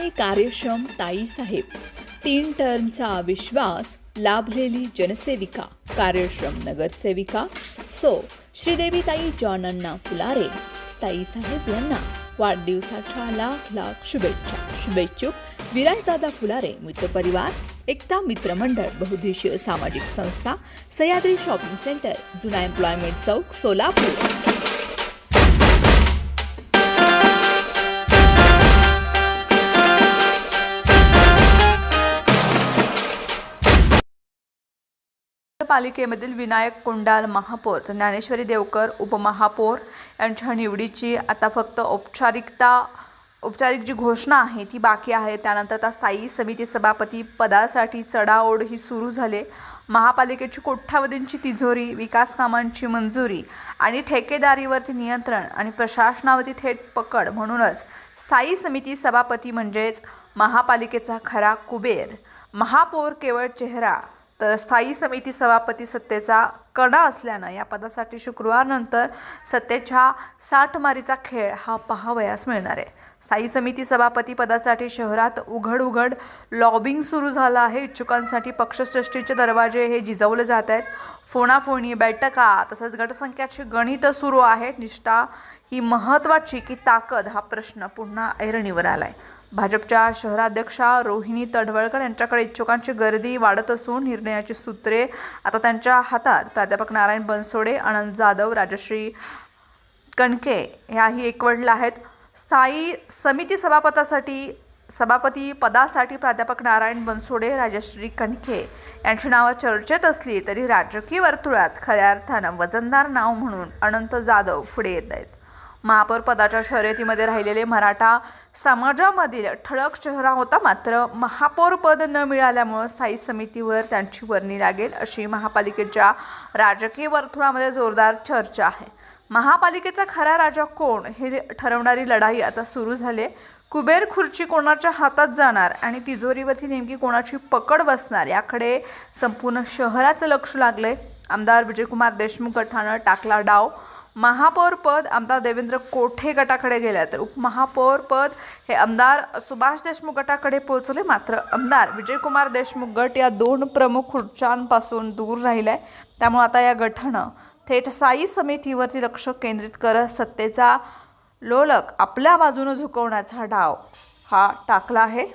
निष्ठावंतांनी कार्यक्षम ताईसाहेब, 3 टर्मचा विश्वास लाभलेली जनसेविका, कार्यक्षम नगरसेविका सो श्रीदेवीताई जॉन अण्णा फुलारे ताईसाहेब यांना वाढदिवसाच्या लाख लाख शुभेच्छा. शुभेच्छुक विराजदादा फुलारे मित्रपरिवार, एकता मित्रमंडळ, बहुउद्देशीय सामाजिक संस्था, सह्याद्री शॉपिंग सेंटर, जुना एम्प्लॉयमेंट चौक, सोलापूर. पालिकेमधील विनायक कोंडाल महापौर तर ज्ञानेश्वरी देवकर उपमहापौर यांच्या निवडीची आता फक्त औपचारिक जी घोषणा आहे ती बाकी आहे. त्यानंतर आता स्थायी समिती सभापती पदासाठी चढाओढ ही सुरू झाली. महापालिकेची कोट्यावधींची तिजोरी, विकास कामांची मंजुरी आणि ठेकेदारीवरती नियंत्रण आणि प्रशासनावरती थेट पकड, म्हणूनच स्थायी समिती सभापती म्हणजेच महापालिकेचा खरा कुबेर. महापौर केवळ चेहरा तर स्थायी समिती सभापती सत्तेचा कणा असल्यानं या पदासाठी शुक्रवारनंतर सत्तेच्या साठमारीचा खेळ हा पाहावयास मिळणार आहे. स्थायी समिती सभापती पदासाठी शहरात उघड लॉबिंग सुरू झालं आहे. इच्छुकांसाठी पक्षश्रेष्ठीचे दरवाजे हे झिजवले जात आहेत. फोनाफोनी, बैठका तसंच गटसंख्याची गणित सुरू आहेत. निष्ठा ही महत्त्वाची की ताकद हा प्रश्न पुन्हा ऐरणीवर आलाय. भाजपच्या शहराध्यक्षा रोहिणी तडवळकर यांच्याकडे इच्छुकांची गर्दी वाढत असून निर्णयाची सूत्रे आता त्यांच्या हातात. प्राध्यापक नारायण बनसोडे, आनंद जाधव, राजश्री कणके याही एकवटल्या आहेत. स्थायी समिती सभापती पदासाठी प्राध्यापक नारायण बनसोडे, राजश्री कणके यांची नावं चर्चेत असली तरी राजकीय वर्तुळात खऱ्या अर्थानं वजनदार नाव म्हणून अनंत जाधव पुढे येत आहेत. महापौर पदाच्या शर्यतीमध्ये राहिलेले मराठा समाजामधील ठळक चेहरा होता. मात्र महापौर पद न मिळाल्यामुळे स्थायी समितीवर त्यांची वर्णी लागेल अशी महापालिकेच्या राजकीय वर्तुळामध्ये जोरदार चर्चा आहे. महापालिकेचा खरा राजा कोण हे ठरवणारी लढाई आता सुरू झाली. कुबेर खुर्ची कोणाच्या हातात जाणार आणि तिजोरीवरती नेमकी कोणाची पकड बसणार याकडे संपूर्ण शहराचं लक्ष लागलंय. आमदार विजयकुमार देशमुख गटानं टाकला डाव. महापौर पद आमदार देवेंद्र कोठे गटाकडे गेल्या तर उपमहापौर पद हे आमदार सुभाष देशमुख गटाकडे पोहोचले. मात्र आमदार विजयकुमार देशमुख गट या 2 प्रमुख खुर्च्यांपासून दूर राहिलाय. त्यामुळे आता या गटानं थेट स्थायी समितीवरती लक्ष केंद्रित करत सत्तेचा लोलक आपल्या बाजूने झुकवण्याचा डाव हा टाकला आहे.